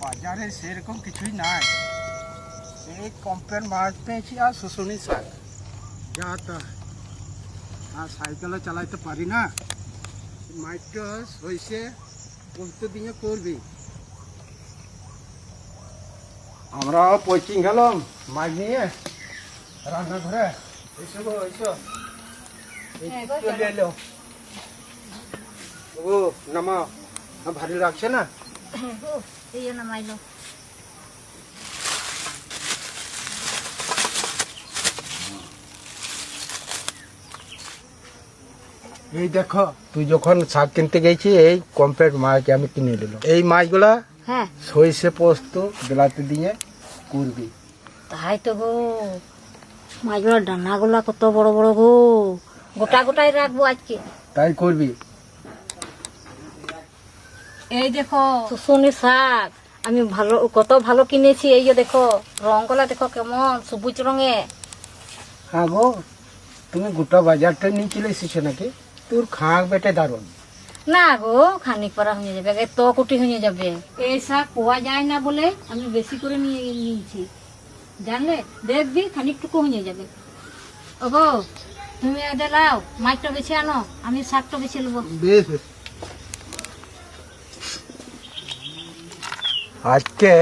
বাজারে সেরকম কিছুই নাই, এই কম্পের মাছ পেয়েছি আর শুশুনি শাক, যা তা। আর সাইকেলও চালাইতে পারি না, মাছটা সইষে পোস্ত দিয়ে করবি। আমরাও কোচিং গেলাম মাছ নিয়ে রান্নাঘরে। এসো গো এসো, চলে এলো। ও নামা, ভারী লাগছে না? এই নামাইলো। এই দেখো, তুই যখন শাক কিনতে গেছি এই কমপ্লিট মাছ আমি কিনে নিলাম। এই মাছগুলা হ্যাঁ সরিষে পোস্ত বিলাতি দিয়ে করবি। তাই তো গো, মাছগুলোর ডানাগুলা কত বড় বড় গো, গোটা গোটাই রাখবো আজকে। তাই করবি। এই দেখো শুশুনি শাক আমি ভালো কত ভালো কিনেছি। এই যে দেখো রঙগুলা দেখো কেমন সবুজ রঙে। হ্যাঁ গো, তুমি গোটা বাজারটা নিয়ে চলে এসেছো নাকি? তোর খাক বেটে দারুণ। না গো, খানিক পরা হয়ে যাবে, এত কুটি হয়ে যাবে। এই শাক পাওয়া যায় না বলে আমি বেশি করে নিয়ে নিয়েছি, জানলে? দেখবি খানিকটুকু হয়ে যাবে। ও গো, তুমি এদের লাও, মাছটা বেছে আনো, আমি শাকটা বেছে নেবো। বেশ বেশ। আজকে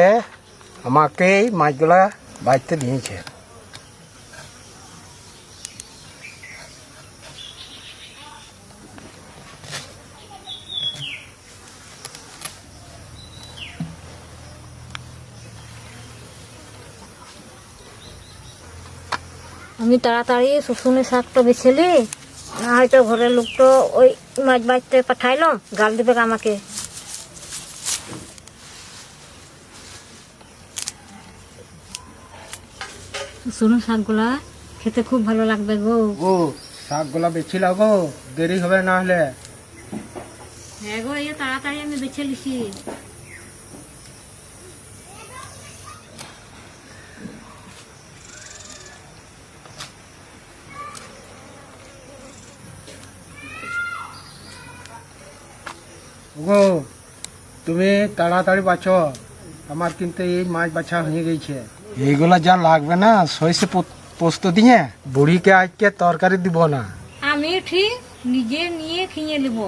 আমাকে এই মাছগুলা বাঁচতে দিয়েছে। আমি তাড়াতাড়ি শুশুনি শাকটা বেছেলি, না হয়তো ঘরের লোক তো ওই মাছ বাঁচতে পাঠাইলো, গাল দিবে আমাকে। শুশুনি শাকগুলা খেতে খুব ভালো লাগবে গো। ও শাকগুলা বেছিলাম গো, দেরি হবে না হলে। হ্যাঁ গো, এই তাড়াতাড়ি আমি বেছে লিছি। গো তুমি তাড়াতাড়ি বাছো, আমার কিন্তু এই মাছ বাছা হয়ে গেছে। এইগুলা যা লাগবে না সইষে পোস্ত দিয়ে, বুড়িকে আজকে তরকারি দিব না। আমি ঠিক নিজে নিয়ে খেয়ে নেব।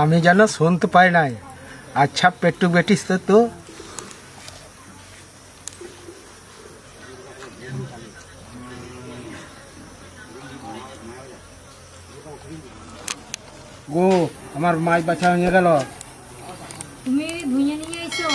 আমি যেন শুনতে পাই নাই। আচ্ছা পেটু বেটিস তো। গো আমার মাছ বাছা হয়ে গেল। তুমি ধুয়ে নিয়ে এসো।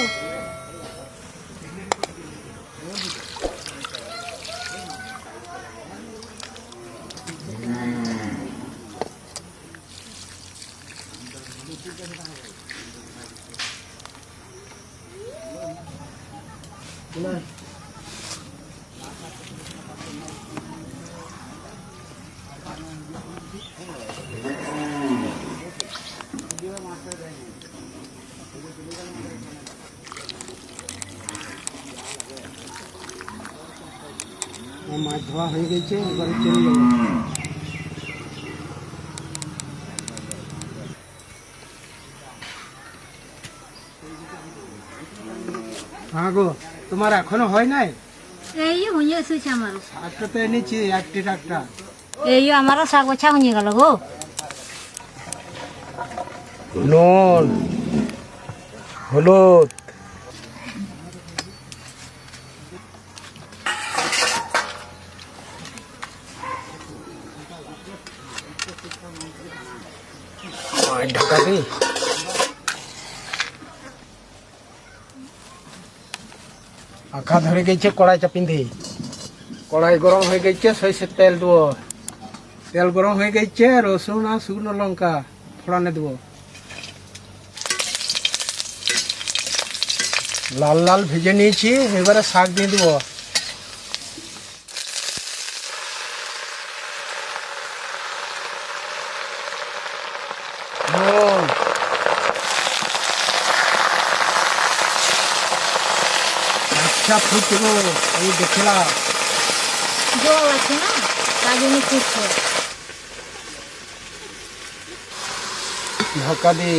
মাছ ধোয়া হয়ে গেছে, এবারে চলে যাবো। হ্যাঁ গো, তোমার এখনো হয় নাই? এই হয়ে এসেছে আমারও। শাকটা তো এনেছি একটি টাকটা। এই আমারও শাক বাছা হয়ে গেল গো। নুন, হলুদ, ঢাকা দি। আঁকা ধরে গেছে কড়াই চাপিন্ধি। কড়াই গরম হয়ে গেছে, সরষের তেল দেবো। তেল গরম হয়ে গেছে, রসুন আর শুকনো লঙ্কা ফোড়ানে দেবো। লাল লাল ভেজে নিয়েছি, এবারে শাক দিয়ে দেবো। নুন, আচ্ছা ফুটবো, আমি দেখলাম। জল আছে না, তাই জন্য ফুটছে। ঢাকা দি।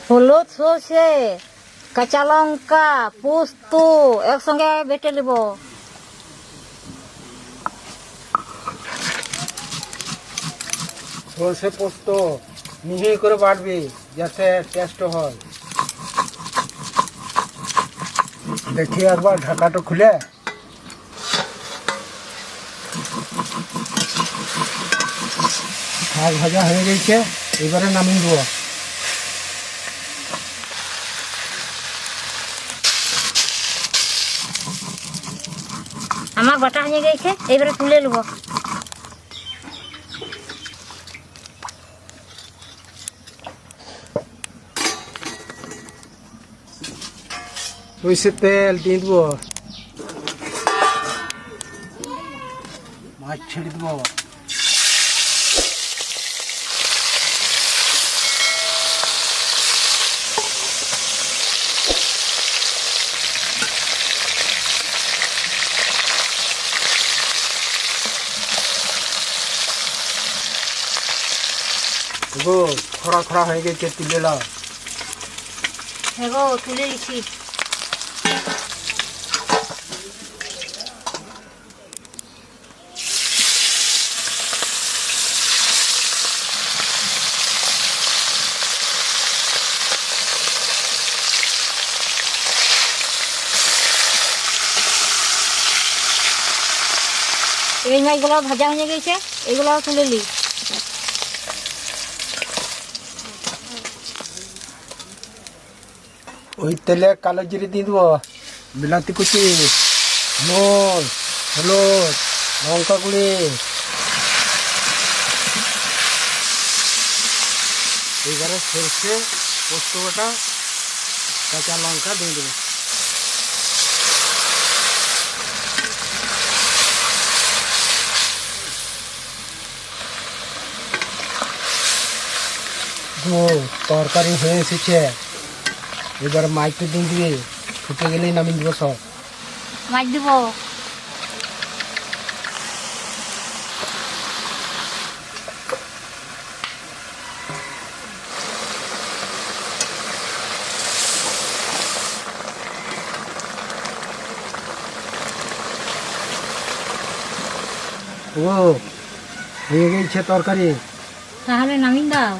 হলুদ সর্ষে কাঁচা লঙ্কা, পোস্ত একসঙ্গে বেটে নেব। সর্ষে পোস্ত মিহি করে বাটবি যাতে টেস্ট হয়। দেখি একবার ঢাকাটা খুলে। শাক ভাজা হয়ে গেছে, এবারে নামিয়ে দেবো। আমার বাটা হয়ে গেছে, এবারে তুলে নেব। সরষের তেল দিয়ে দেবো, মাছ ছেড়ে দেবো। গো খরা খরা হয়ে গেছে, তুলে নাও। হ্যাঁ গো, তুলে দিচ্ছি। এই মাছগুলো ভাজা হয়ে গেছে, এগুলো তুলে নিই। ওই তেলে কালো জিরে দিয়ে দেবো, বিলাতি কুচি, নুন, হলুদ, লঙ্কা গুঁড়ি, এবারে সরষে পোস্ত বাটা, কাঁচা লঙ্কা দিয়ে দেবো। তরকারি হয়ে এসেছে, এবার মাছটা দিয়ে দিবি, ফুটে গেলেই নামিয়ে দেবো সব। মাছ দিব। ও হয়ে গেছে তরকারি, তাহলে নামিয়ে দাও।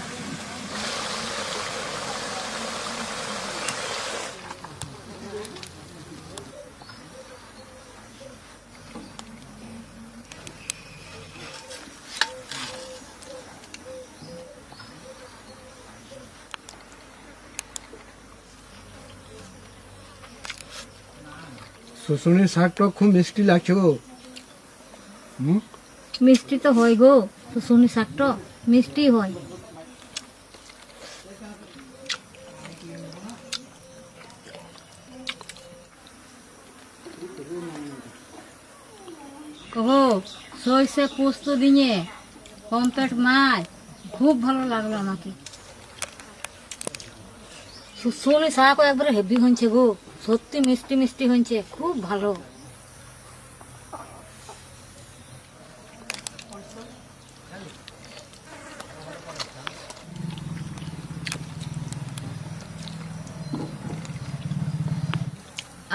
শুশুনির শাকটা খুব মিষ্টি লাগছে গো। মিষ্টি তো হয় গো, শুশুনি শাকটা মিষ্টি হয়। কহো, সরষে পোস্ত দিয়ে পমফ্রেট মাছ খুব ভালো লাগলো আমাকে। শুশুনি শাকও একবারে হেভি হয়েছে গো, সত্যি মিষ্টি মিষ্টি হয়েছে, খুব ভালো।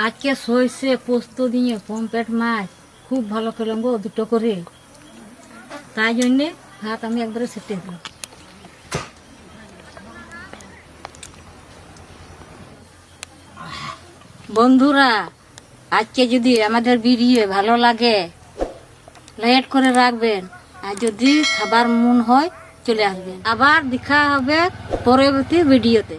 আজকে সরষে পোস্ত দিয়ে পমফ্রেট মাছ খুব ভালো খেলাম গো, দুটো করে। তাই জন্যে ভাত আমি একবারে সেটে দিলাম। বন্ধুরা, আজকে যদি আমাদের ভিডিও ভালো লাগে লাইক করে রাখবেন, আর যদি খাবার মন হয় চলে আসবেন। আবার দেখা হবে পরবর্তী ভিডিওতে।